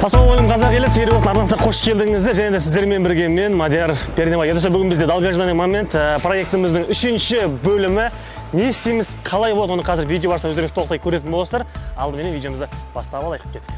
Ассалаумағалейкум қазақ елі, сіздер арнасына қош келдіңіздер. Және де сіздермен бірге мен Мадияр Пернебай. Бүгін бізде долгожданный момент проектіміздің 3-ші бөлімі. Не істейміз, қалай болады, оны қазір видео барысында өздеріңіз толықтай көретін боласыздар. Алдымен видеомызды бастап алайық, кеттік.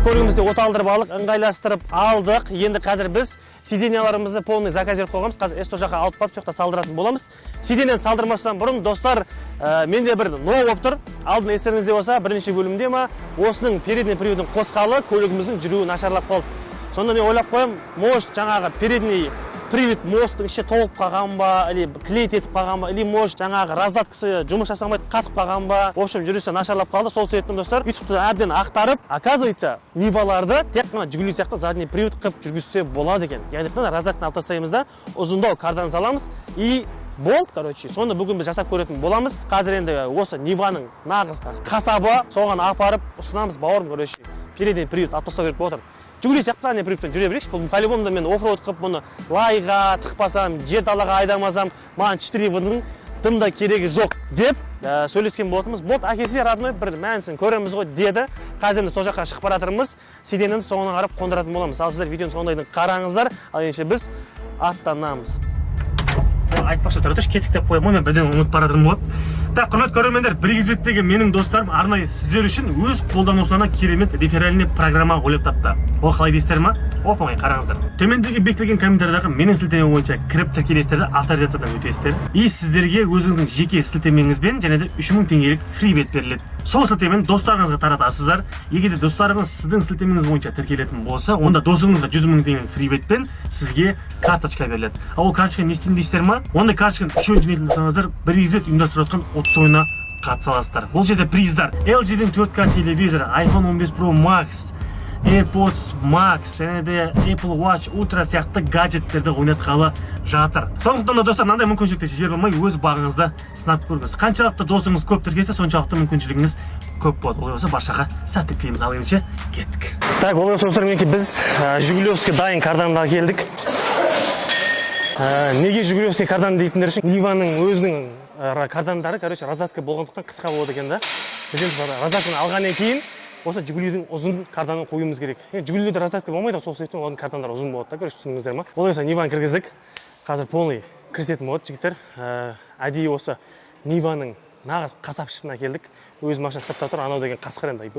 Көргімізде оталдырып алдық, ыңғайластырып алдық. Енді қазір біз сиденьяларымызды полный заказ етіп қойғанбыз. Қазір С100 жаққа алып барып, соқта салдыратын боламыз. Сиденьяны салдырмастан бұрын, достар, менде бір ноу болып тұр. Алдын естеріңізде болса, бірінші бөлімде ма, осының передний приводын қосқалы көлігіміздің жүруі нашарлап қалды. Сонда мен ойлап қоям, может жаңағы передний привод мосттың іші толып қалған ба, или клейт етіп қалған ба, или может жаңағы раздаткасы жұмыс жасамайды қатып қалған ба. В общем, жүрісі нашарлап қалды. Сол себептен достар, ютубты әбден ақтарып, оказывается, ниваларды тек қана жүгілу сияқты задний привод қылып жүргізсе болады екен. Яғни раздатканы алып тастаймыз да, ұзындау кардан саламыз и болды, короче. Соны бүгін біз жасап көретін боламыз. Қазір енді осы ниваның нағыз қасабы, соған апарып ұсынамыз, бауырым, короче. Передний привод алып тастау керек болып отыр. Жүгіру сияқты задний приводтан жүре берейікші. Бұл по-любому мен оффроуд қылып бұны лайға тықпасам, жер далаға айдамасам, маған 4 дымда керегі жоқ деп сөйлескен болатынбыз. Болды, әкесі родной бір мәнісін көреміз ғой деді. Қазір сол жаққа шығып баратырмыз. Сиденьяны соңына қарап қондыратын боламыз. Ал сіздер видеоны соңындайдың қараңыздар. Ал ендеше біз аттанамыз. Айтпақшы тұрды, кетік деп қоймай, мен бірден ұмытып баратырмын ғой. Так, құрметті көрермендер, Біргізбеттегі менің достарым арнайы сіздер үшін өз қолданушыларына керемет реферальный программа ойлап тапты. Ол қалай дейсіздер ма? Оп-оңай қараңыздар. Төмендегі бекітілген комментариядағы менің сілтеме бойынша кіріп тіркелесіздерді авторизациядан өтесіздер. И сіздерге өзіңіздің жеке сілтемеңізбен және де 3000 теңгелік фрибет беріледі. Сол сілтемені достарыңызға таратасыздар. Егер де достарыңыз сіздің сілтемеңіз бойынша тіркелетін болса, онда досыңызға 100 000 теңгелік фрибетпен сізге карточка беріледі. Ал ол карточка не істейді дейсіздер ма? Ондай карточканы 3 жөнелтетін болсаңыздар, Біргізбет ұйымдастырып жатқан 30 ойына қатыса аласыздар. Бұл жерде приздар LG-дің 4K телевизоры, iPhone 15 Pro Max, AirPods Max, және де Apple Watch Ultra сияқты гаджеттерді ойнатқалы жатыр. Сондықтан да достар, мынандай мүмкіншілікті жіберіп алмай өз бағыңызды сынап көріңіз. Қаншалықты досыңыз көп тіркелсе, соншалықты мүмкіншілігіңіз көп болады. Олай болса, баршаға сәттілік тілейміз. Ал ендеше кеттік. Так, олай болса достар, мінекей біз Жигулевский дайын карданға келдік. Неге Жигулевский кардан дейтіндер үшін Ниваның өзінің кардандары, короче, раздатка болғандықтан қысқа болады екен да. Біз енді раздатканы алғаннан кейін осы Жигулидің ұзын карданын қоюымыз керек. Жигулиде раздатка болмайды, сол себептен олардың кардандар ұзын болады да, короче, түсіндіңіздер ма? Олай болса Ниваны кіргіздік. Қазір полный кірісетін болады, жігіттер. Әдейі осы Ниваның нағыз қасапшысына келдік. Өз машина сапта тұр, анау деген қасқыр енді.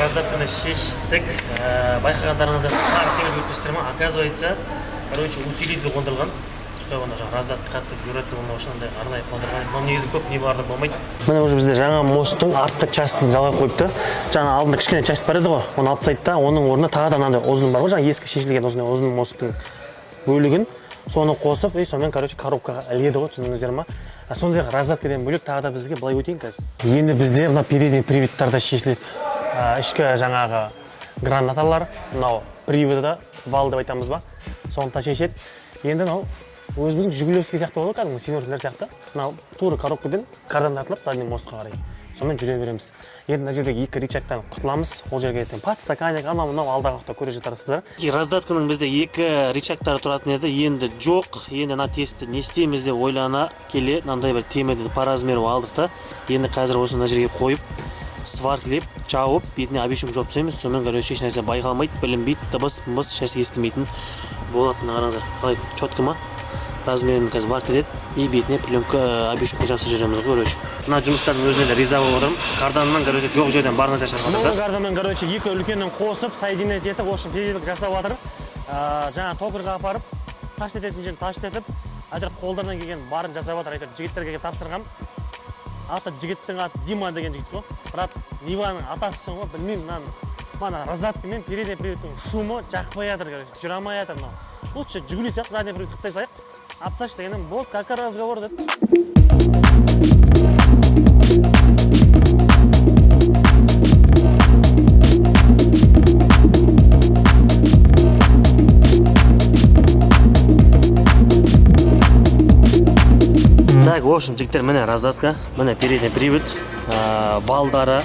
Раздатканы шештік. Байқағандарыңыздар тағы теңіз өттістер ма? Оказывается, короче, усилитель қондырылған. Что оны жаңа раздатка қатты вибрация болмау үшін андай арнайы қондырған. Но негізі көп не барды болмайды. Міне уже бізде жаңа мосттың артқы частын жалғап қойыпты. Жаңа алдында кішкене часть бар еді ғой. Оны алып тастайды да, оның орнына тағы да мынандай ұзын бар ғой. Жаңа ескі шешілген ұзын мосттың бөлігін соны қосып, сонымен короче коробкаға іледі ғой, түсіндіңіздер ма? Сондай раздаткадан бөлек тағы да бізге былай өтейін қазір. Енді бізде мына передний приводтарда шешіледі. Ішкі жаңағы гранаталар, мынау приводы, вал деп айтамыз ба, соны шешеді. Енді мынау өзіміздің Жигулевский сияқты болады, кәдімгі семеркілер сияқты. Мынау тура коробкадан кардан тартылып, задний мостқа қарай. Сонымен жүре береміз. Енді мына жердегі 2 рычагтан құтыламыз. Ол жерге подстаканник, мынау алдағы уақытта көре жатарсыздар. Раздатканың бізде 2 рычагтары тұратын еді, енді жоқ. Енді мына тестті не істейміз деп ойлана келе, мынандай бір темірді по размеру алдық та. Енді қазір осы мына жерге қойып, сваркілеп, жауып, бетіне обещум жауып тастаймыз. Сонымен короче еш нәрсе байқалмайды, білінбейді, дыбыс шәс естімейтін болатын. Қараңыздар, қалай четко ма? Размерін қазір бар кетеді и бетіне пленка обещумға жабса жүреміз короче. Мына жұмыстардың өзіне де риза болып отырмын. Карданнан короче жоқ жерден бар нәрсе шығарып жатыр. Карданмен короче 2 үлкеннен қосып, соединять етіп, осы передок жасап жатыр. Жаңа токарьға апарып, таштететін жерін таштетіп, әйтеуір қолдарынан келген барын жасап жатыр. Әйтеуір жігіттерге тапсырғам. Аты жігіттің аты Дима деген жігіт қой. Бірақ Ниваның атасысың ғой, білмеймін, мана раздатка мен передний приводтың шумы жақпай жатыр, жүре алмай жатыр. Лучше Жигули сияқты задний привод қытсай саяқ. Апсаш дегенім болды, кака разговор деді. В общем, жігіттер, міне раздатка, міне передний привод, валдары,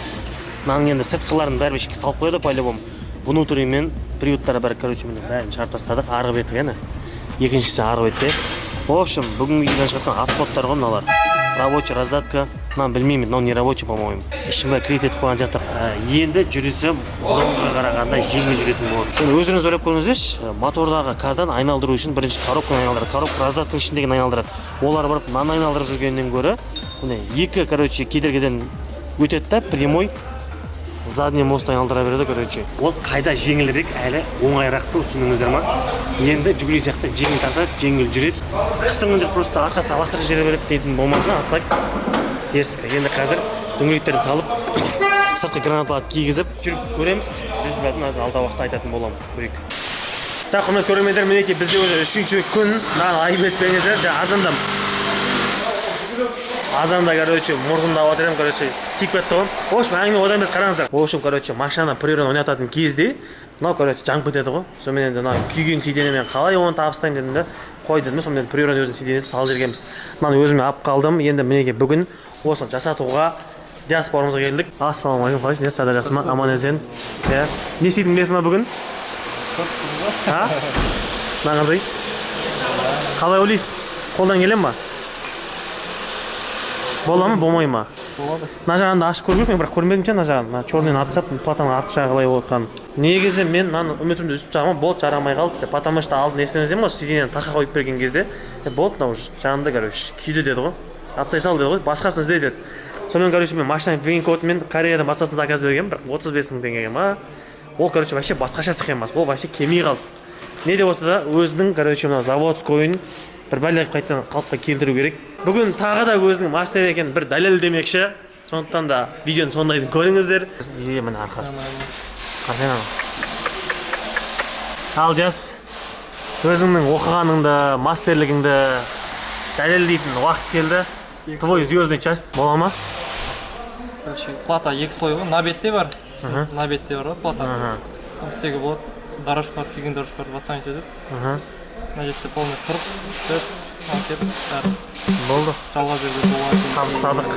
мынаның енді сыртқыларын бәрі ішке салып қойды по-любому. Внутрімен приводтары бәрі, міне бәрін шығарып тастадық, арғы беті ғана. Екіншісі арғы бетте. В общем, бүгінгі видеодан шығатқан отходтар ғой мыналар. Рабочий раздатка, мынаны білмеймін, мынау не рабочий, по-моему. Ішін бәрі крит етіп қойған жаттық. Енді жүрісі бұрынға қарағанда жеңіл жүретін болады. Өздеріңіз ойлап көріңіздерші, мотордағы кардан айналдыру үшін бірінші коробканы айналдырады. Коробка раздатканың ішіндегін айналдырады. Олар барып мынаны айналдырып жүргеннен гөрі, міне екі, кедергеден өтеді да, прямой задний мост айналдыра береді, Ол қайда жеңілірек, әлі оңайырақты түсіндіңіздер ма? Енді жүгіру сияқты жеңіл тартады, жеңіл жүреді. Қыстың күндер просто арқасы алақтырып жібере береді дейтін болмаса, атпай теріскі. Енді қазір дөңгелектерін салып, сыртқы гранаталарды кигізіп жүріп көреміз. Біз бәлкім азыр алдағы уақытта айтатын боламын. Көрейік. Так, құрметті көрермендер, мінекей бізде уже 3-ші күн. Айып етпеңіздер, азанда, мұртымда ауатырым, тик бәтті ғой. В общем, әңгіме одан біз қараңыздар. В общем, машинаны приорын ойнататын кезде, мынау, жанып кетеді ғой. Сонымен енді күйген сиденемен қалай оны табыстаймын дедім де, қой дедім, сонымен приорын өзінің сиденесін салып жергенбіз. Мынаны өзіме алып қалдым. Енді мінекей бүгін осыны жасатуға Диас бауырымызға келдік. Ассалаумағалейкум, қалайсың? Диас, сәлем, жақсы ма? Аман есен. Не істейдің білесің ма бүгін? Нағызай. Қалай ойлайсың? Қолдан келем ма? Бола ма, болмай ма? Болады. Мына жағында ашып көрмек, мен бірақ көрмедім ше, мына жағын. Черныйны атсап, платаның арты жағы қалай болып жатқанын. Негізі мен үмітімді үзіп тастағанмын, болды, жарамай қалды деп. Потому что алдын естіңіздер ме, сиденьені тақа қойып берген кезде, болды, мынау жанында, күйді деді ғой. Аптай сал деді ғой, басқасын ізде деді. Сонымен, мен машинаның винкодымен Кореядан басқасын заказ берген, бірақ 35 мың теңгеге ма. Ол, вообще басқаша схемасы, ол вообще кемей қалды. Не де болса да, өзінің, мына заводскойын бір бәлек қайтадан қалыпқа келтіру керек. Бүгін тағы да өзінің мастер екенін бір дәлелдемекші. Сондықтан да видеоны сондайдың көріңіздер. Міне арқасы. Қарсайын ана. Ал Диас, өзіңнің оқығаныңды, мастерлігіңді дәлелдейтін уақыт келді. Твой звездный часть бола ма? Плата екі слой ғой, на бетте бар. На бетте бар ғой плата. Істегі болады. Дорожкалар, күйген дорожкаларды басамын етеді. Мына жерде полный құрып, алып бәрі. Болды. Жалға берді болады. Табыстадық.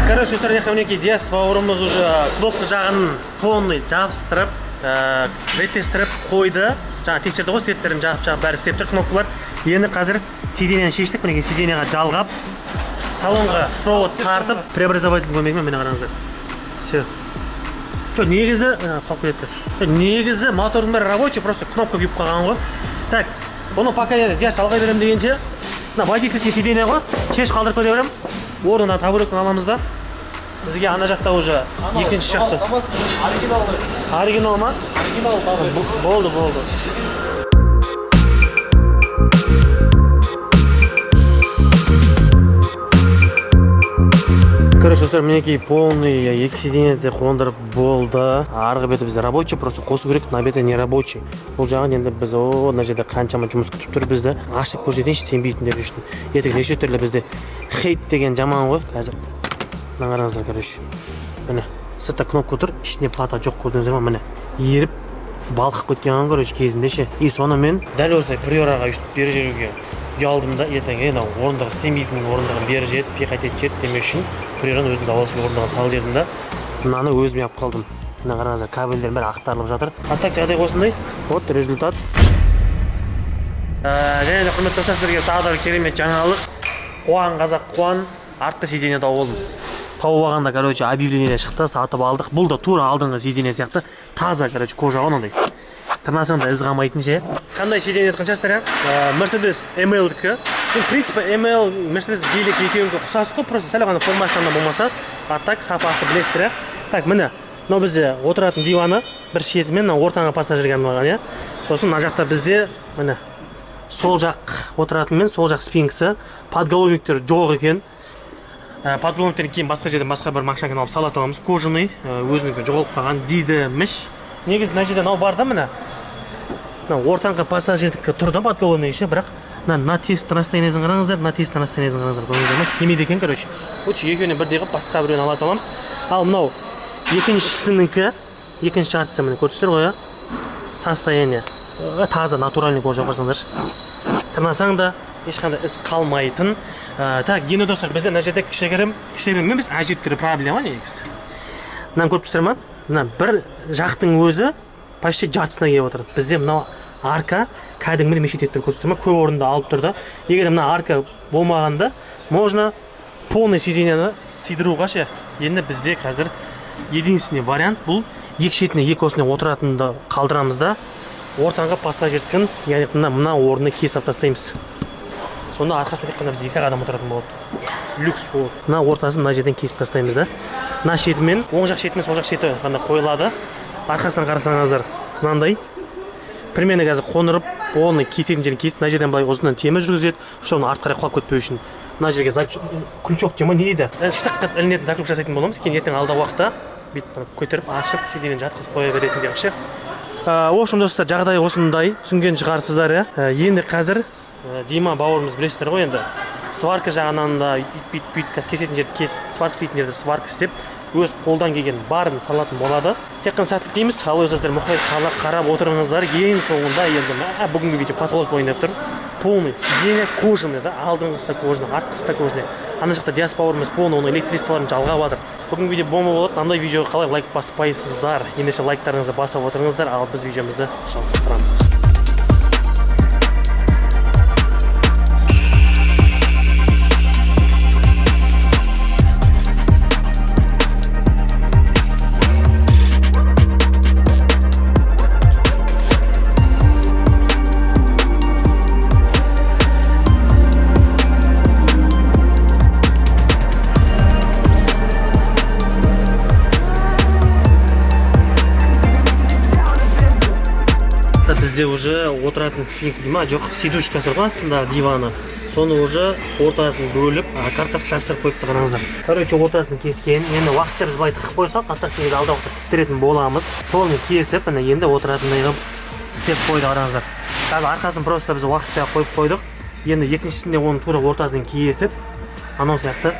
Короче, мінекей Диас бауырымыз уже кнопка жағын полный жабыстырып, реттестіріп қойды. Жаңа тексерді ғой, светтерін жағып бәрі істеп тұр, кнопкалар. Енді қазір сиденьені шештік, мінекей сиденьеға жалғап, салонға провод тартып, преобразователь көмегімен мені қараңыздар. Все. Негізі, қалып кеткіз. Негізі мотордың бәрі рабочий, просто кнопка күйіп қалған ғой. Так, бұны пока Диас жалғай берем дегенше, водительский сиденье ғой, шеш қалдырып көре берем. Орнына табуретін аламыз да. Бізге ана жақта уже екінші жақта. Оригинал. Оригинал ма? Оригинал табу. Болды. Короче, мінекей полный екі сиденьеде қондырып болды. Арғы беті бізде рабочий, просто қосу керек, на беті не рабочий. Бұл жағын енді біз мына жерде қаншама жұмыс күтіп тұр бізді. Ашып көрсетейінші сенбейтіндер үшін. Ертең неше түрлі бізде хейт деген жаман ғой қазір. Мына қараңыздар, короче. Міне, сыртта кнопка тұр, ішінде плата жоқ, көрдіңіздер ме? Міне, еріп балқып кеткен, короче, кезінде ше. И сонымен дәл осындай приораға үстіп бері жүруге ұялдым да, ертең орындығы істемейтін орындығын бері жетіп, қайтет жетіп демек үшін приораны өзінің заводской орындығын салып жердім да. Мынаны өзіме алып қалдым. Мына қараңыздар, кабельдер бәрі ақтарылып жатыр. Так, жағдай осындай. Вот результат. Және де құрметті достар, сіздерге тағы да керемет жаңалық. Қуан қазақ қуан, артқы сиденье тауып алдым. Тауып алғанда, короче, объявление шықты, сатып алдық. Бұл да тура алдыңғы сиденье сияқты таза, короче, кожа ондай. Тырнасында із қалмайтын ше. Қандай сиденье еткен шастар? Mercedes ML-дікі. В принципе, ML, Mercedes Geely екеуіңкі құсасы ғой, просто сәл ғана формасында болмаса, а так сапасы білесіздер. Так, міне, мынау бізде отыратын диваны бір шетімен ортаңа пассажирге арналған, иә. Сосын мына жақта бізде міне сол жақ отыратын мен сол жақ спинкісі, подголовниктер жоқ екен. Подголовниктен кейін басқа жерден басқа бір машинадан алып сала саламыз. Кожаный, өзінікі жоғалып қалған дейді міш. Негізі мына жерде мынау бар да міне. Ортаңғы пассажирдікі тұр да подголовник ше, бірақ мына тесттің расстояниесін қараңыздар, мына тесттің расстояниесін қараңыздар. Көрдіңіздер ме? Тимейді екен, короче. Лучше екеуінен бірдей қылып басқа біреуін ала саламыз. Ал мынау екіншісінікі, екінші жартысы міне көрдіңіздер ғой, состояние. Таза, натуральный кожа қарасаңдаршы. Тырнасаң да ешқандай із қалмайтын. Так, енді достар, бізде мына жерде кішігірім емес, әжептәуір проблема негізі. Мынаны көріп тұрсыздар ма? Мына бір жақтың өзі почти жартысына келіп отыр. Бізде мынау арка кәдімгі мешіт етіп көріп тұрсыздар ма? Көп орында алып тұрды. Егер мына арка болмағанда, можно полный сиденьені сыйдыруға ше. Енді бізде қазір единственный вариант бұл екі шетіне екі осыны отыратынды қалдырамыз да ортаңға пассажирдікін, яғни мына орнына кесіп тастаймыз. Сонда арқасында тек қана біз екі адам отыратын болады. Люкс болады. Мына ортасын мына жерден кесіп тастаймыз да. Мына шетімен, оң жақ шетімен сол жақ шеті ғана қойылады. Арқасынан қарасаңыздар, мынандай. Примерно қазір қондырып, оны кесетін жерін кесіп, мына жерден былай ұзыннан темір жүргізеді, чтобы артқа қарай құлап кетпеу үшін. Мына жерге крючок дей ма, не дейді? Штыққа ілінетін закруп жасайтын боламыз. Кейін ертең алдағы уақытта бүйтіп көтеріп, ашып, сиденьені жатқызып қоя беретін деп ше. В общем, достар, жағдай осындай, түсінген шығарсыздар, енді қазір Дима бауырымыз білесіздер ғой, енді сварка жағынан да бүйтіп кесетін жерді кесіп, сварка істейтін жерді сварка істеп, өз қолдан келген барын салатын болады. Тек қана сәттілік дейміз. Ал өздеріңіздер мұқият қарап отырыңыздар. Ең соңында енді бүгінгі видео потолок бойында тұр. Полный сиденье кожаный да, алдыңғысы да кожаный, артқысы да кожаный. Ана жақта Диас бауырымыз полный, оның электричестволарын жалғап жатыр. Бүгінгі видео бомба болады. Мынандай видеоға қалай лайк баспайсыздар? Ендеше лайктарыңызды басып отырыңыздар, ал біз видеомызды жалғастырамыз. Бізде уже отыратын спинка дейма, жоқ, сидушка тұрған астында диваны. Соны уже ортасын бөліп, каркасқа шапсырып қойыпты қараңыздар. Короче, ортасын кескен. Енді уақытша біз былай тығып қойсақ, аттақтың алда уақытта тіктіретін боламыз. Толын кесіп, енді отыратындай қылып істеп қойды қараңыздар. Қазір арқасын просто біз уақытша қойып қойдық. Енді екіншісінде оның тура ортасын кесіп, анау сияқты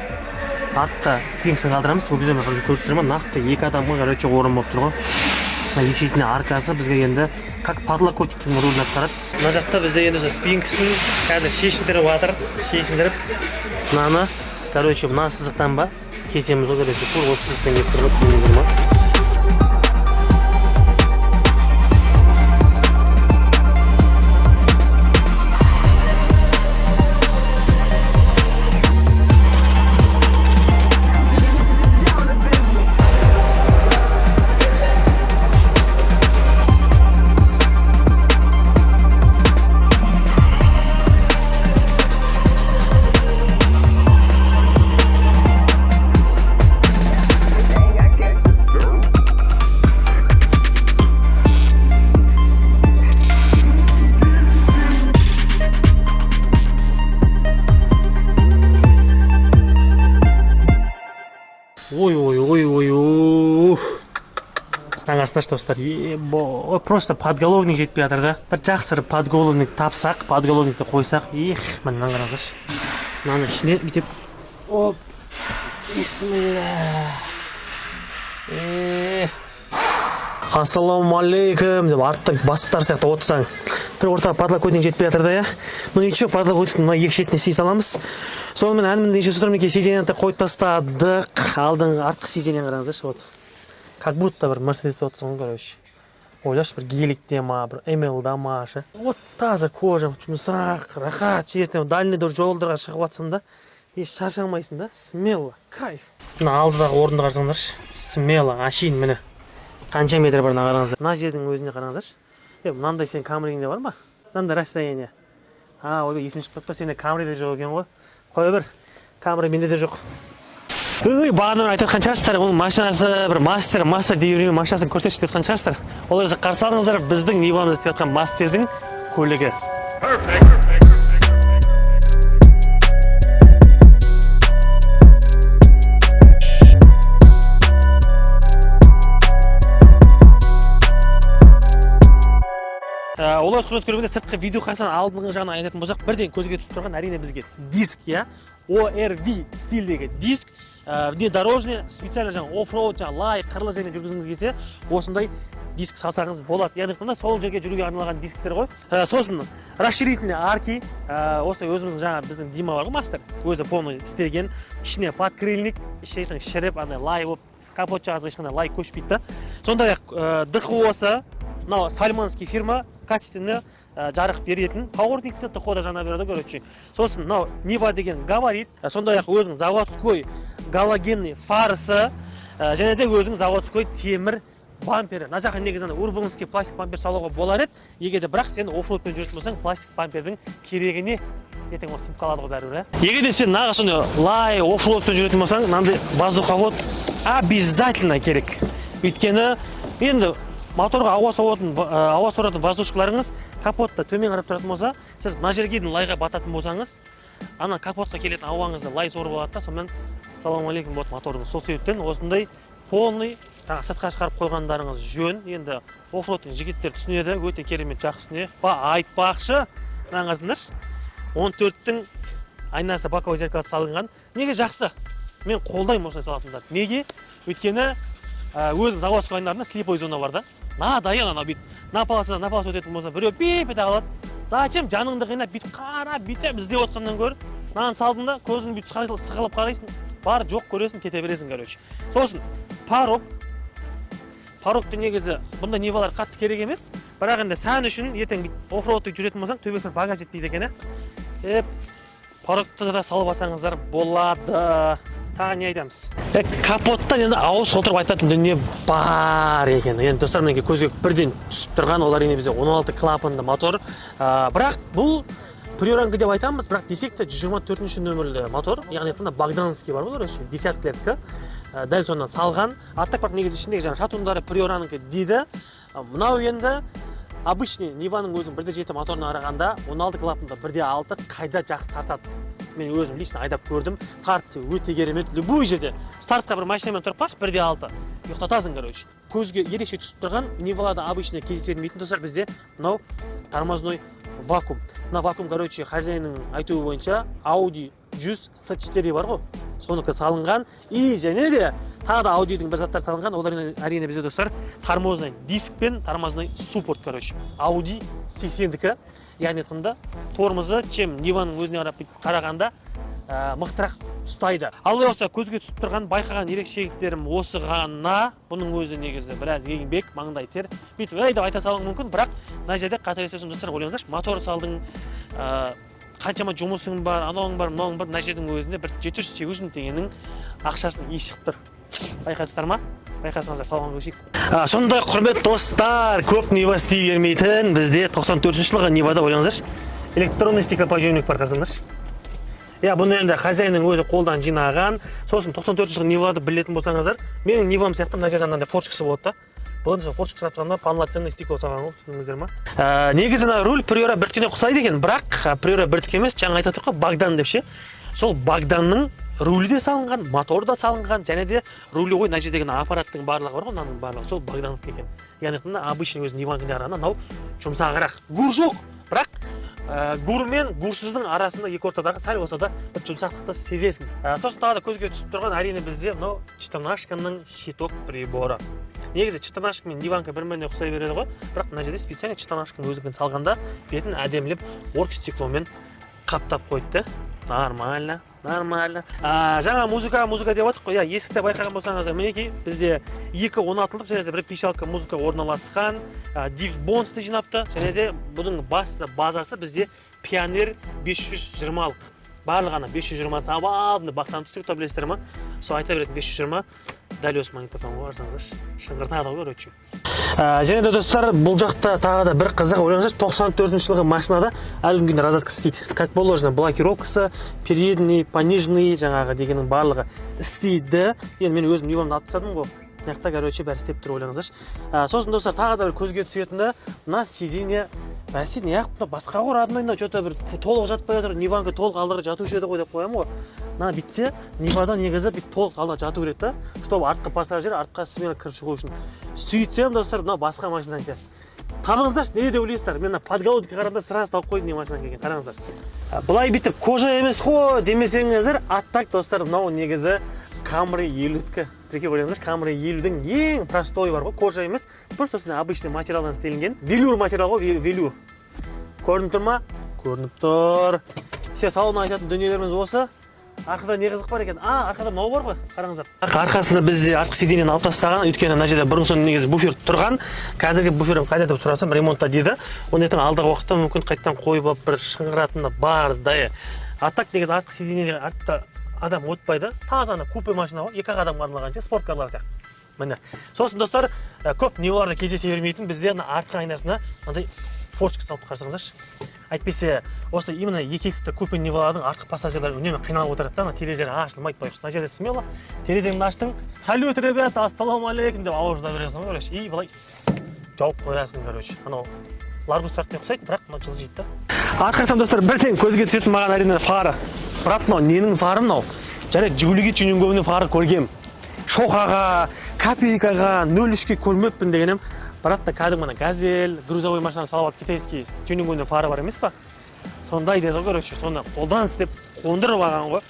артқа спинкасын қалдырамыз. Ол кезде көріп тұрсыздар ма, нақты екі адамға короче орын болып тұр ғой. Екі шетіне аркасы бізге енді как подлокотниктің рөлін атқарады. Мына жақта бізде енді спинкасын қазір шешіндіріп жатыр. Шешіндіріп, мынаны, короче, мына сызықтан ба кесеміз ғой, короче, тура осы сызықтан келіп тұрып түсініңіздер ма? Ой. Аңғасынаш достар, просто подголовник жетпей жатыр да. Бір жақсырып подголовник тапсақ, подголовникті қойсақ, мынаны қараңыздаршы. Мынаны ішіне бүйтіп, оп, бисмилля. Ассалаумалейкум деп арттан бастықтар сияқты отырсаң. Бір ортаға подлокотник жетпей жатыр да, Ну ничего, подлокотниктің мына екі шетіне сый саламыз. Сонымен әлімді неше сұтырмеке сиденьені қойып тастадық. Алдыңғы артқы сиденьені қараңыздаршы, вот. Как будто бір Мерседесте отырсың, короче. Ойлашы, бір геликте ма, бір ML-да ма, ше. Вот таза кожа, жұмсақ, рахат, жерден дальныйда жолдарға шығып жатсың да, еш шаршамайсың да, смело, кайф. Мына алдыдағы орынды қарасаңдаршы, смело, ашин міне. Қанша метр барына қараңыздар. Мына жердің өзіне қараңыздаршы. Мынандай сен камереңде бар ма? Мынандай расстояние. Ойбай, есіме шығып қойыпты, сенде камерада жоқ екен ғой. Қоя бір, камера менде де жоқ. Бағанадан айтып жатқан шығарсыздар, оның машинасы бір мастер дей берген машинасын көрсетші деп жатқан шығарсыздар. Ол өзі қарсы алыңыздар, біздің Нивамыз деп жатқан мастердің көлігі. Олар құрмет көргенде сыртқы видео қарсынан алдыңғы жағынан айтатын болсақ, бірден көзге түсіп тұрған әрине бізге диск, я? ORV стилдегі диск, внедорожный, специально жаңа оффроуд, жаңа лай, қырлы жеріне жүргізіңіз келсе, осындай диск салсаңыз болады. Яғни сол жерге жүруге арналған дисктер ғой. Сосын расширительный арки, осы өзіміздің жаңа біздің Дима бар ғой, мастер, өзі полный істеген, ішіне подкрыльник, ішетін шіріп, андай лай болып, капот жағызға ешқандай лай көшпейді. Сондай-ақ ДХО-сы, мынау сальманский фирма, качественный жарық беретін пауэрникті ТХО-да жаңа береді, короче. Сосын мынау Нива деген габарит, сондай-ақ өзінің заводской галогенный фарысы, және де өзінің заводской темір бампері. Мына жаққа негізінен урбанский пластик бампер салуға болар еді, егер де бірақ сен оффроудпен жүретін болсаң, пластик бампердің керегіне ертең осы сынып қалады ғой бәрібір. Егер де сен нағыз сондай лай оффроудпен жүретін болсаң, мынандай воздуховод обязательно керек. Өйткені енді моторға ауа соратын воздушкаларыңыз капотта төмен қарап тұратын болса, сіз мына жерге лайға бататын болсаңыз, ана капотқа келетін ауаңызды лай сорып алады да, сонымен салам алейкум болады моторыңыз. Сол себептен осындай полный сыртқа шығарып қойғандарыңыз жөн. Енді оффроудтың жігіттер түсінеді, өте керемет жақсы түсінеді. Айтпақшы, мынаңыздаршы, 14-тің айнасы боковой зеркало салынған. Неге жақсы? Мен қолдаймын осылай салатындарды. Неге? Өйткені өзінің заводской айналарында слепой зона бар да. Надайын ана бүйтіп, напалас өтетін болса, біреу бейпет алады. Зачем жаныңды қинап, бүйтіп қарап, бүйтіп іздеп отқаннан гөр, мынаны салдың да, көзің бүйтіп сығылып қарайсың, бар жоқ көресің, кете бересің, короче. Сосын парокты негізі бұнда Нивалар қатты керек емес, бірақ енді сән үшін ертең оффроудты жүретін болсаң, төбесіне багаж жетпейді екен. Парокты да салып алсаңыздар болады. Тағы не айтамыз? Капоттан енді ауыз толтырып айтатын дүние бар екен. Енді достар, менің көзге бірден түсіп тұрған, олар енді бізде 16 клапанды мотор. Бірақ бұл приоранка деп айтамыз, бірақ десек те 124 нөмірлі мотор, яғни Богдановский бар ғой, десятклеткі. Дәл сонdan салған. Аттақ бірақ негізі ішіндегі жаңа шатундары приоранка дейді. Мынау енді обычный Ниваның өзінің 1.7 моторына қарағанда 16 клапанда 1.6 қайда жақсы тартады. Мен өзім лично айдап көрдім. Тарты өте керемет. Любой жерде стартқа бір машинамен тұрып қаршы 1.6 ұйықтатасың, короче. Көзге ерекше түсіп тұрған Ниваларда обычный кездесетін достар, бізде мынау тормозной вакуум. Мына вакуум, короче, хозяинның айтуы бойынша Audi 100 S4 бар ғой. Соныкі салынған. И және де тағы да Audидің бір заттар салынған. Олар әрине бізде достар тормозный диск пен тормозный суппорт, короче. Audi 80-кі. Яғни айтқанда тормозы чем Ниваның өзіне қарағанда мықтырақ ұстайды. Ал болса көзге түсіп тұрған байқаған ерекшеліктерім осы ғана. Бұның өзі негізі біраз еңбек, маңдай тер. Бүйтіп деп айта салуың мүмкін, бірақ мына жерде қателесесің достар, ойлаңыздаршы, мотор салдың, қаншама жұмысың бар, анауың бар, мынауың бар, мына жердің өзінде бір 700-800 мың теңгенің ақшасын үй шығып тұр. Байқайсыздар ма? Байқасаңыздар салған көшейік. Сондай құрмет достар, көп Нива істей бермейтін, бізде 94 жылғы Нивада ойлаңыздаршы, электронный стеклоподъемник бар, қарасаңдаршы. Бұны енді хозяинның өзі қолдан жинаған. Сосын 94 жылғы Нивады білетін болсаңыздар, менің Нивам сияқты мына жерде андай форчкасы болады да. Бұл форчкасы тұрғанда полноценный стекло салған ғой, түсіндіңіздер ма? Негізі руль приора біртікіне ұқсайды екен, бірақ приора біртік емес, жаңа айтып тұрған Богдан деп ше. Сол Богданның рулі де салынған, мотор да салынған, және де рулевой мына жердегі аппараттың барлығы бар ғой, мынаның барлығы сол Богдановтікі екен. Яғни обычный өзі Ниваның қарағанда мынау жұмсағырақ. Гур жоқ, бірақ гур мен гурсыздың арасында екі ортадағы сәл болса да бір жұмсақтықты сезесің. Сосын тағы да көзге түсіп тұрған әрине бізде мынау четырнашканың щиток приборы. Негізі четырнашка мен Ниванка бір-біріне ұқсай береді ғой, бірақ мына жерде специально четырнашканың өзімен салғанда бетін әдемілеп оргстекломен қаптап қойды. Нормально. Жаңа музыка деп отырық қой. Есікте байқаған болсаңыздар, мінекей бізде 2-16-лық және де бір пишалка музыка орналасқан, Div Bonds'ты жинапты, және де бұның басты базасы бізде Pioneer 520-лық. Барлығына 520 сабабны бақтан түстірікті білесіздер ма? Сол айта беретін 520. дәл осы магнитофон қарасаңыздаршы, шыңғыртады короче. Және де достар, бұл жақта тағы да бір қызық ойлаңыздаршы, 94 жылғы машинада әлі күнге розеткасы істейді. Как положено, блокировкасы, передний, пониженный жаңағы дегеннің барлығы істейді. Енді мен өзім Нивамды алып тастадым ғой. Мынаяқта, короче, бәрі істеп тұр ойлаңыздаршы. Сосын достар, тағы да бір көзге түсетіні, мына сиденье бәсе неғып басқа ғой родной, что-то бір толық жатпай жатыр. Ниванға толық алдыға жатушы еді ғой деп қоямын ғой. Мына битсе, Нивада негізі бит толық алдыға жату керек та, чтобы артқы пассажир артқа смело кіріп шығу үшін. Сөйтсем достар, мына басқа машинадан келді. Табыңыздаршы, не деп ойлайсыздар? Мен подголовник қарағанда сразу тауып қойдым не машинадан келген. Қараңыздар. Былай битіп кожа емес қой демесеңіздер, аттак достар, мынау негізі Camry 50-кі. Прикинь, ойлаңыздар, Camry 50-дің ең простой бар ғой, кожа емес, просто обычный материалдан істелінген. Велюр материал ғой, велюр. Көрініп тұр ма? Көрініп тұр. Все, салоннан айтатын дүниелеріміз осы. Арқада не қызық бар екен? Арқада мынау бар ғой, қараңыздар. Арқасында бізде артқы сиденьені алып тастаған, өйткені мына жерде бұрын-соңды негізі буфер тұрған. Қазіргі буферін қайда деп сұрасам, ремонтта дейді. Оны ертең алдағы уақытта мүмкін қайттан қойып алып бір шыңғыратыны бар да. Аттак негізі артқы сиденьеде артта адам отпайды. Тазаны купе машина ғой, 2 адамға арналған спорткарлар сияқты. Міне. Сосын достар, көп Ниваларда кездесе бермейтін бізде артқы айнасына мынандай форчка салып қарасаңыздаршы. Әйтпесе, осы именно екі есікті купе Нивалардың артқы пассажирлары үнемі қиналып отырады да, терезені ашылмайды байқұс. Мына жерде смело терезеңді аштың. Салют, ребята, ассалаумалейкум деп ауызда бересің ғой, и былай жауып қоясың, короче. Анау Ларгустарына ұқсайды, бірақ мынау жылжиды да. Арқасынан достар, бірден көзге түсетін маған әрине фары. Брат, мынау ненің фары мынау? Жарайды, Жигулиге тюнингованный фары көргем. Шоқаға, копейкаға, 0,3-ке көрмеппін дегенім. Брат, кәдімгі мына газель, грузовой машина салып китайский тюнингованный фары бар емес па? Сондай деді ғой, короче, соны қолдан істеп қондырып алған ғой.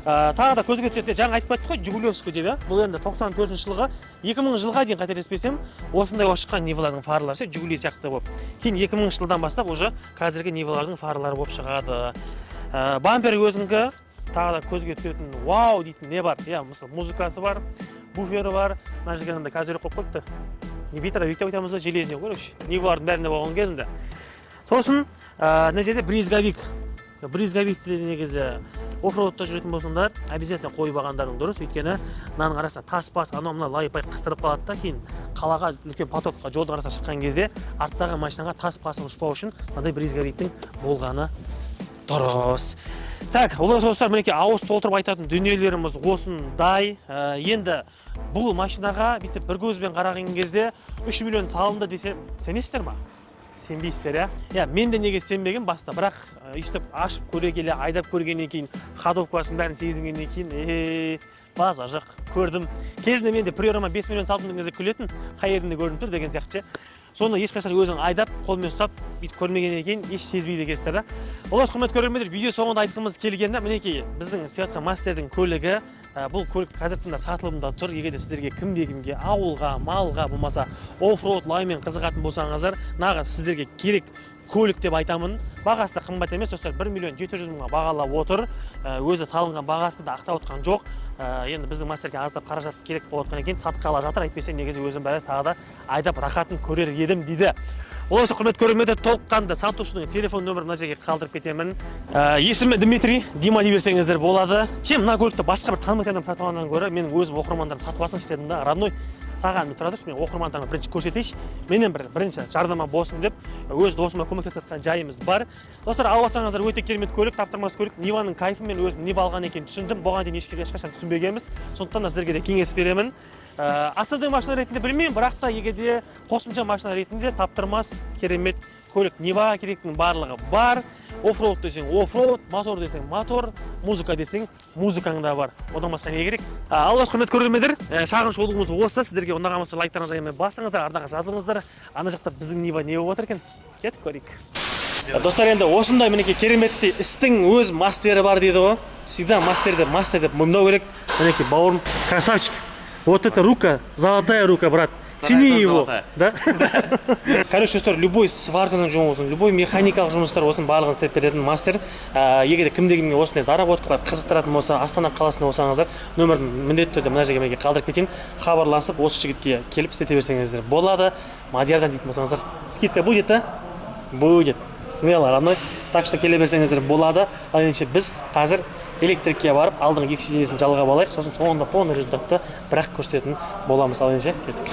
Тағы да көзге түсетін, жаңа айтып кеттік қой, Жигулевский деп, бұл енді 94 жылғы, 2000 жылға дейін қателеспесем, осындай болып шыққан Нивалардың фарлары ше, Жигули сияқты болып. Кейін 2000 жылдан бастап уже қазіргі Нивалардың фарлары болып шығады. Бампер өзіңгі, тағы да көзге түсетін, вау дейтін не бар? Иә, мысалы, музыкасы бар, буфері бар, мына жерге қазір қойып қойыпты. Витра өйтемізді железіне көріңізші, Нивалардың бәрінде болған кезінде. Сосын, мына жерде бризговик. Бризговикті негізі оффроудта жүретін болсаңдар, обязательно қойып алғандарың дұрыс, өйткені мынаның арасында тас-пас, анау-мына лай-пай қыстырып қалады да, кейін қалаға үлкен потокқа жолдың арасына шыққан кезде арттағы машинаға тас-пасын ұшпау үшін мынандай бризговиктің болғаны дұрыс. Так, олай достар, мінекей ауыз толтырып айтатын дүниелеріміз осындай. Енді бұл машинаға бүйтіп бір көзбен қараған кезде 3 миллион салынды десе, сенесіздер ма? Сенбейсіздер, иә? Мен де неге сенбеген баста, бірақ үстіп ашып көре келе, айдап көргеннен кейін, ходовкасын бәрін сезінгеннен кейін, база жақ көрдім. Кезінде мен де приорама 5 миллион салдым кезде күлетін, қай жерінде көрініп тұр деген сияқты. Соны ешқашан өзің айдап, қолмен ұстап, бүйтіп көрмегеннен кейін еш сезбейді екенсіздер да. Олар құрметті көрермендер, видео соңында айтқымыз келгенде, мінекей біздің Светка мастердің көлігі, бұл көлік қазір таңда сатылымда тұр. Егер де сіздерге кімде-кімге ауылға, малға, болмаса оффроуд лаймен қызығатын болсаңыздар, нағыз сіздерге керек көлік деп айтамын. Бағасы да қымбат емес, достар, 1 миллион 700 мыңға бағалап отыр. Өзі салынған бағасын да ақтап отқан жоқ. Енді біздің мастерге аздап қаражат керек болып отқан екен, сатқалы жатыр. Әйтпесе негізі өзім бәрі тағы да айдап рахатын көрер едім дейді. Олайша құрметті көрермендер, толыққанды сатушының телефон нөмірін мына жерге қалдырып кетемін. Есімі Дмитрий, Дима дей берсеңіздер болады. Мына көлікті басқа бір танымайтын адам сатып алғаннан гөрі менің өзім оқырмандарым сатып алсыншы дедім да, родной саған тұрады, мен оқырмандарыма бірінші көрсетейінші, менен бірінші жардама болсын деп өз досыма көмектесіп жатқан жайымыз бар. Достар, алып алсаңыздар өте керемет көлік, таптырмас көлік. Ниваның кайфын мен өзім Нива алған екен түсіндім. Бұған дейін ешқашан түсінбегенбіз. Сондықтан сіздерге де кеңес беремін. Основной машина ретінде білмеймін, бірақ та егерде қосымша машина ретінде таптырмас керемет көлік. Нива керектің барлығы бар. Оффроуд десең оффроуд, мотор десең мотор, музыка десең музыкаңда бар. Одан басқа не керек? Алғаш құрметті көрермендер, шағын шоулығымыз осы. Сіздерге ұнаған болса лайктарыңызға жаймен басыңыздар, арнаға жазылыңыздар. Ана жақта біздің Нива не болып отыр екен? Кетіп көрейік. Достар, енді осындай мінекей кереметті істің өз мастері бар дейді ғой. Всегда мастер деп мойындау керек. Мінекей бауырым, красавчик. Вот эта рука, золотая рука, брат. Цени его, да? Короче, достар, любой сварканың жұмысын, любой механикалық жұмыстар осын барлығын істеп беретін мастер. Егер кімде-кімге осындай доработкалар қызықтыратын болса, Астана қаласында болсаңыздар, нөмірін міндетті түрде мына жерге қалдырып кетейін. Хабарласып, осы жігітке келіп істете берсеңіздер болады. Мадиярдан дейтін болсаңыздар, скидка будет, а? Будет. Смело, родной. Так что келе берсеңіздер болады. Ал ендеше біз қазір электрикке барып алдыңғы екі сиденьесін жалғап алайық, сосын соңында полный результатты бірақ көрсететін боламыз. Ал енді кеттік.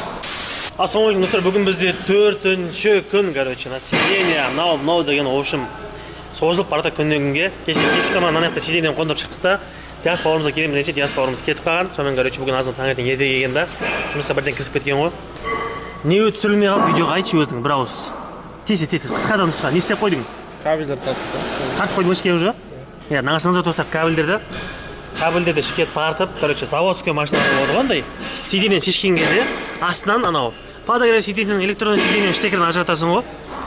Ассалаумағалейкум достар, бүгін бізде 4-ші күн, сиденье, мынау деген, в общем, созылып барда күннен күнге. Кешкі таман анаяқта сиденьеден қондап шықтық та, Диас бауырымызға келеміз дегенше, Диас бауырымыз кетіп қалған. Сонымен бүгін азын таңертең ерте келген да, жұмысқа бірден кірісіп кеткен ғой. Не түсірілмей қалып, видеоға айтшы өзің бір ауыз. Тез, қысқадан нұсқа. Не істеп қойдың? Кабельдер тартып. Тартып қойдың ішке уже? Иә, нағашыңызға достар кабельдерді ішке тартып, заводский машиналар болады ғой, сиденьеден шешкен кезде астынан анау подогрев сиденьенің электронды сиденьенің штекерін ажыратасың ғой.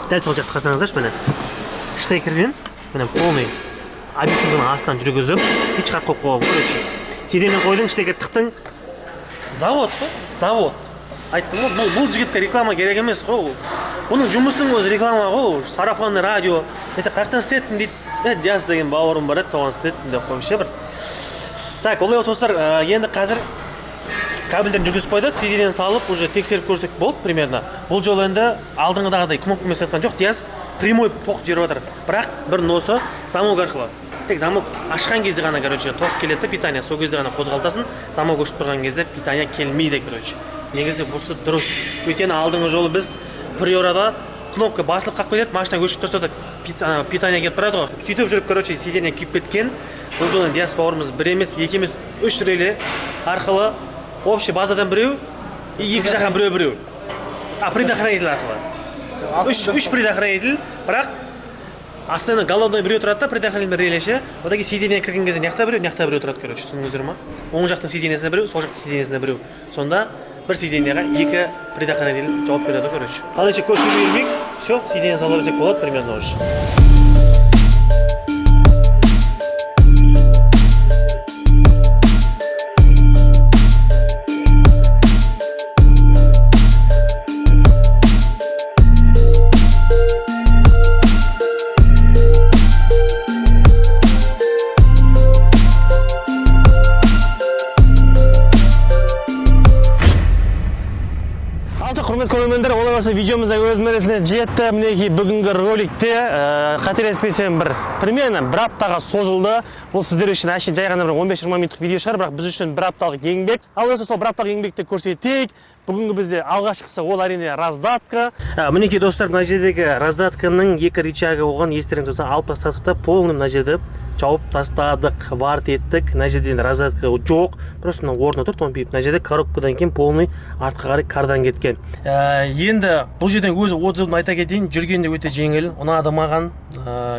Дәл сол жақты қарасаңыздаршы, міне. Штекермен, міне полный объективінің астынан жүргізіп, шығарып қойып қойған. Сиденьеден қойдың, штекер тықтың. Завод қой, завод. Айттым ғой, бұл жігітке реклама керек емес қой. Оның жұмысының өзі реклама ғой, сарафанный радио. Қаяқтан істеттің дейді, Диас деген бауырым бар еді, соған істеттім деп қоймыш бір. Так, олай достар, енді қазір кабельдерін жүргізіп қойды, сиденьеден салып, уже тексеріп көрсек болды примерно. Бұл жол енді алдыңғыдағыдай кнопкамен істеткен жоқ, Диас прямой тоқ жүріп отыр. Бірақ бір носы замок арқылы. Тек замок ашқан кезде ғана, тоқ келеді, питание, сол кезде ғана қозғалтасын, замок өшіп тұрған кезде питание келмейді, негізі бұсы дұрыс. Өйткені алдыңғы жолы біз приорада кнопка басылып қалып кетеді, машина өшіп тұрса да питание келіп тұрады ғой. Сөйтіп жүріп, сиденье күйіп кеткен. Бұл жолы Диас бауырымыз бір емес, екі емес, 3 реле арқылы общий базадан біреу, екі жаққан біреу. Предохранитель арқылы. 3 предохранитель, бірақ астына головной біреу тұрады да, предохранитель релеші. Одан кейін сиденье кірген кезде няқта біреу тұрады, түсініңіздер ма? Оң жақтың сиденьесіне біреу, сол жақтың сиденьесіне біреу. Сонда бір сиденьеға 2 предохранитель жауап береді, Ал енді көп сөйлей бермейік, все, сиденье салып жек болады примерно уже. Көрермендер, олай болса видеомызда өз мәресіне жетті. Мінекей бүгінгі роликте қателеспесем примерно бір аптаға созылды. Бұл сіздер үшін әшейін жай ғана 15-20 минуттық видео шығар, бірақ біз үшін бір апталық еңбек. Ал осы сол бір апталық еңбекті көрсетейік. Бүгінгі бізде алғашқысы ол әрине раздатка. Мінекей достар, мына жердегі раздатканың 2 рычагы оған естеріңіз болса алып тастадық та полный мына жерді жауып тастадық, варт еттік. Мына жерден раздатка жоқ, просто мына орны тұр, томпиып. Мына жерде коробкадан кейін полный артқа қарай кардан кеткен. Енді бұл жерден өзі отзывын айта кетейін, жүргенде өте жеңіл, ұнады маған.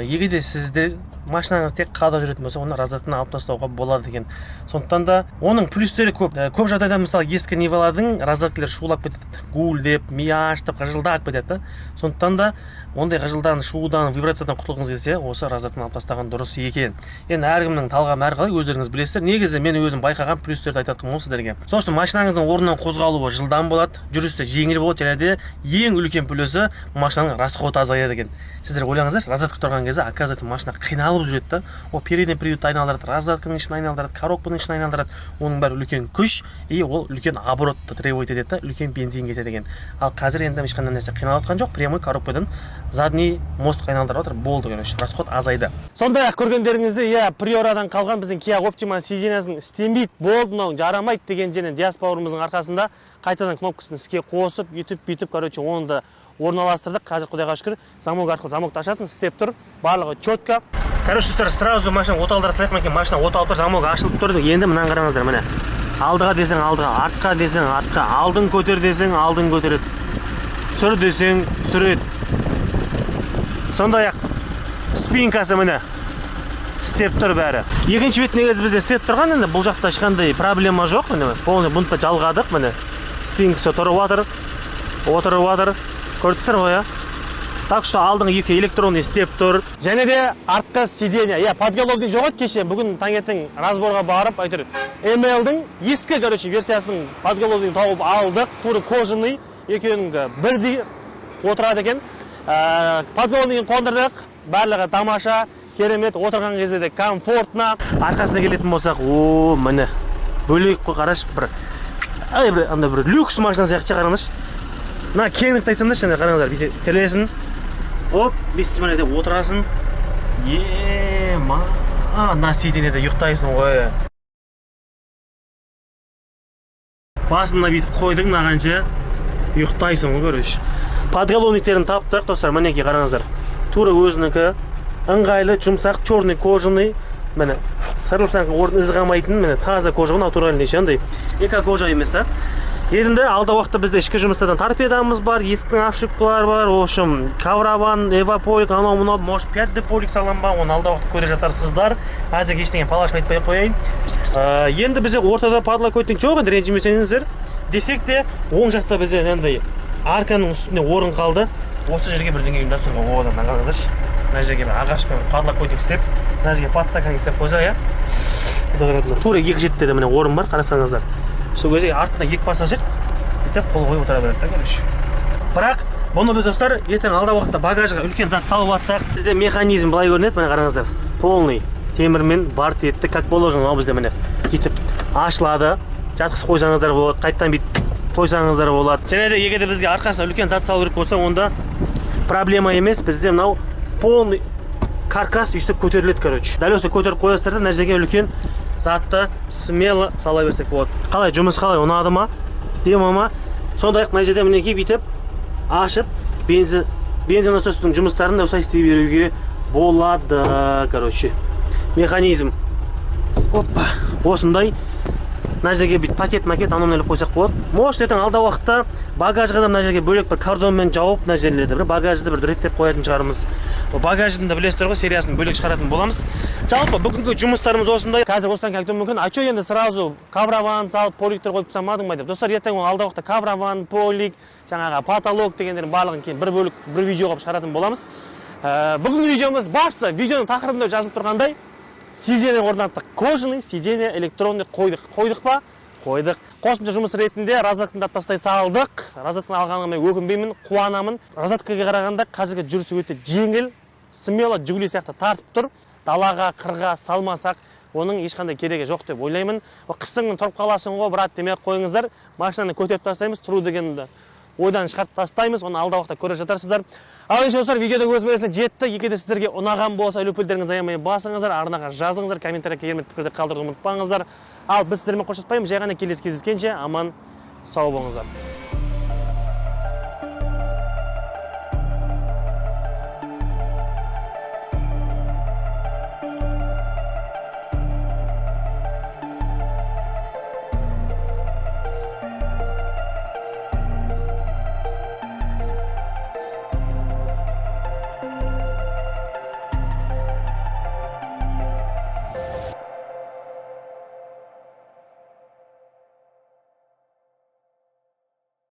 Егер де сізде машинаңыз тек қалада жүретін болса, оны раздатканы алып тастауға болады екен. Сондықтан да оның плюстері көп. Көп жағдайда мысалы ескі Нивалардың раздаткалар шулап кетеді, гуілдеп, мияштап, ғажылдап кетеді. Сондықтан да ондай ғажылдан, шудан, вибрациядан құтылғыңыз келсе, осы раздатканы алып тастаған дұрыс екен. Енді әркімнің талғамы әрқалай, өздеріңіз білесіздер. Негізі мен өзім байқаған плюстерді айтатқым осы сіздерге. Сол үшін машинаңыздың орнынан қозғалуы жылдам болады, жүрісі жеңіл болады, және де ең үлкен плюсі машинаның расходы азаяды екен. Сіздер ойлаңыздаршы, раздатка тұрған кезде, оказывается, машина қиналып жүреді да. Ол передний приводты айналдырады, раздатканың ішін айналдырады, коробканың ішін айналдырады. Оның бәрі үлкен күш, и ол үлкен оборотты требует етеді, үлкен бензин кетеді екен. Ал қазір енді ешқандай нәрсе қиналып жатқан жоқ, прямой коробкадан задний мост айналдырып отыр, болды, расход азайды. Сондай-ақ көргендеріңізде, приорадан қалған біздің Kia Optima сиденьесінің істемейді, болды, мынау жарамайды деген және Диас бауырымыздың арқасында қайтадан кнопкасын іске қосып, бүйтіп, оны да орналастырдық. Қазір құдайға шүкір, замок арқылы замокты ашатын істеп тұр, барлығы четко. Достар, сразу машина оталдыра салайық, мәкен машина оталып тұр, замок ашылып тұр. Енді мынаны қараңыздар, міне. Алдыға десең алдыға, артқа десең артқа, алдын көтер десең алдын көтереді. Сүр десең сүреді. Сондай-ақ спинкасы міне істеп тұр бәрі. Екінші бет негізі бізде істеп тұрған, енді бұл жақта ешқандай проблема жоқ. Полный бұнтта жалғадық, міне. Спинкасы тұрып отыр. Көрдіңіздер ғой, Так что алдыңғы екі электронный істеп тұр. Және де артқы сиденье. Подголовник жоқ еді кеше. Бүгін таңертең разборға барып, ML-дің ескі, версиясының подголовнигін тауып алдық. Туры кожаный, екеуінің бірдей отырады екен. Подголовнигін қондырдық. Барлығы тамаша, керемет, отырған кезде де комфортна. Арқасына келетін болсақ, міне. Бөлек қой, қараш, бір люкс машина сияқты қараңыз. Мына кеңдікті айтсам да, қараңыздар, келесін. Оп, бес деп отырасын. мына сиденьеде ұйықтайсың ғой. Басында бүйтіп қойдың мынағанша ұйықтайсың ғой, короче. Подголовниктерін таптық, достар, мінекей қараңыздар. Тура өзінікі, ыңғайлы, жұмсақ, черный кожаный. Міне, сарылсаң орын із қалмайтын, міне, таза кожа, натуральный андай. Эко кожа емес та. Енді алда уақытта бізде ішкі жұмыстардан торпедамыз бар, есіктің ошибкалары бар, в общем, коврован, эваполик, анау мынау, может 5D полик салам ба, оны алда уақытта көре жатарсыздар. Әзір ештеңе палашып айтпай қояйын. Енді бізде ортада подлокотник жоқ, енді ренжімесеңіздер. Десек те, оң жақта бізде андай арканың үстіне орын қалды. Осы жерге бірдеңе ұйымдастыруға болады, қараңыздаршы. Мына жерге ағашпен подлокотник істеп, мына жерге подстакан істеп қойсақ, иә. Тура екі жетте де міне орын бар, қарасаңыздар. Сол кезде артында екі пассажир бүйтіп қол қойып отыра береді, короче. Бірақ бұны біз достар ертең алда уақытта багажға үлкен зат салып жатсақ, бізде механизм былай көрінеді, міне қараңыздар. Полный темірмен бар тетті, как положено, ал бізде міне бүйтіп ашылады. Жатқызып қойсаңыздар болады, қайттан бүйтіп қойсаңыздар болады. Және де егер де бізге арқасына үлкен зат салу керек болса, онда проблема емес. Бізде мынау полный каркас үстіп көтеріледі, короче. Дәл осы көтеріп қоясыздар да, мына жерге үлкен затты смело сала берсек болады. Қалай жұмыс, қалай ұнады ма? Демама. Сондай-ақ мына жерде мінекей бүйтіп ашып, бензин насостың жұмыстарын да осылай істей беруге болады, короче. Механизм. Опа, осындай. Мына жерге бүйтіп пакет аномнелі қойсақ болады. Может, ертең алда уақытта багажға да мына жерге бөлек бір кордонмен жауып, мына жерлерді бір багажды бір реттеп қоятын шығармыз. Багаждың да білесіздер ғой, сериясын бөлек шығаратын боламыз. Жалпы бүгінгі жұмыстарымыз осындай. Қазір осыдан айтуым мүмкін. А что енді сразу коврован салып, поликтер қойып тастамадың ба деп. Достар, ертең алда уақытта коврован, полик, жаңағы потолок дегендердің барлығын кейін бір видео қылып шығаратын боламыз. Бүгінгі видеомыз басты. Видеоның тақырыбында жазылып тұрғандай, сиденье орнаттық, кожаный сиденье электронный қойдық па? Қойдық. Қосымша жұмыс ретінде раздатканы да тастай салдық. Раздатканы алғаныма өкінбеймін, қуанамын. Раздаткаға қарағанда қазіргі жүрісі өте жеңіл, смело жүгілі сияқты тартып тұр. Далаға, қырға салмасақ, оның ешқандай керегі жоқ деп ойлаймын. Қыстың тұрып қаласың ғой, брат, демей қойыңыздар. Машинаны көтеріп тастаймыз, тұру дегенді ойдан шығарып тастаймыз. Оны алда уақытта көре жатарсыздар. Ал енді достар, видеоның өз мәресіне жетті. Егер де сіздерге ұнаған болса, löпелдеріңізді аямай басыңыздар, арнаға жазыңыздар, комментария керемет пікірді қалдыруды ұмытпаңыздар. Ал біз сіздермен қоштаспаймыз. Жай ғана келесі кездескенше аман сау болыңыздар.